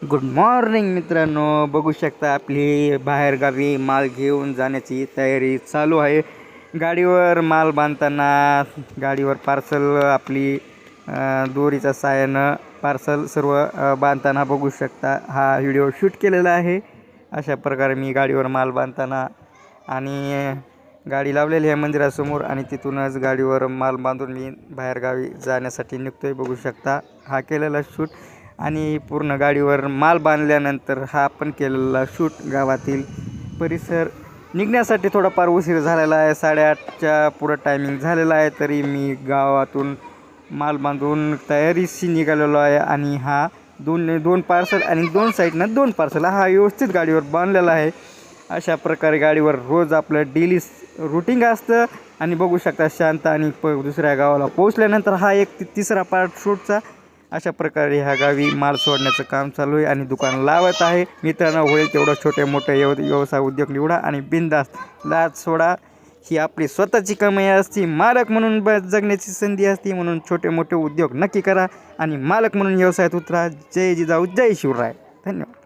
Good morning मित्रांनो, बघू शकता आपली बाहेरगावी माल घेऊन जाण्याची तयारी चालू आहे। गाडीवर माल बांधताना गाडीवर पार्सल आपली दोरीच्या साहाय्यानं पार्सल सर्व बांधताना बघू शकता। हा व्हिडिओ शूट केलेला आहे। अशा प्रकारे मी गाडीवर माल बांधताना आणि गाडी लावलेली आहे मंदिरासमोर आणि तिथूनच गाडीवर माल बांधून मी बाहेरगावी जाण्यासाठी निघतोय। बघू शकता हा केलेला शूट आणि पूर्ण गाडीवर माल बांधल्यानंतर हा आपण केलेला शूट। गावातील परिसर निघण्यासाठी थोडाफार उशीर झालेला आहे, 8:30च्या पुढं टायमिंग झालेला आहे, तरी मी गावातून माल बांधून तयारीशी निघालेलो आहे। आणि हा दोन पार्सल आणि 2 साईडनं 2 पार्सल हा व्यवस्थित गाडीवर बांधलेला आहे। अशा प्रकारे गाडीवर रोज आपलं डेली रूटिंग असतं आणि बघू शकता शांत आणि दुसऱ्या गावाला पोहोचल्यानंतर हा एक तिसरा पार्ट शूटचा। अशा प्रकारे ह्या गावी माल सोडण्याचं काम चालू आहे आणि दुकान लावत आहे। मित्रांनो, होईल तेवढं छोटे मोठे व्यवसाय उद्योग निवडा आणि बिनधास्त लाज सोडा। ही आपली स्वतःची कमाई असती, मालक म्हणून जगण्याची संधी असते, म्हणून छोटे मोठे उद्योग नक्की करा आणि मालक म्हणून व्यवसायात उतरा। जय जिजाऊ, जय शिवराय। धन्यवाद।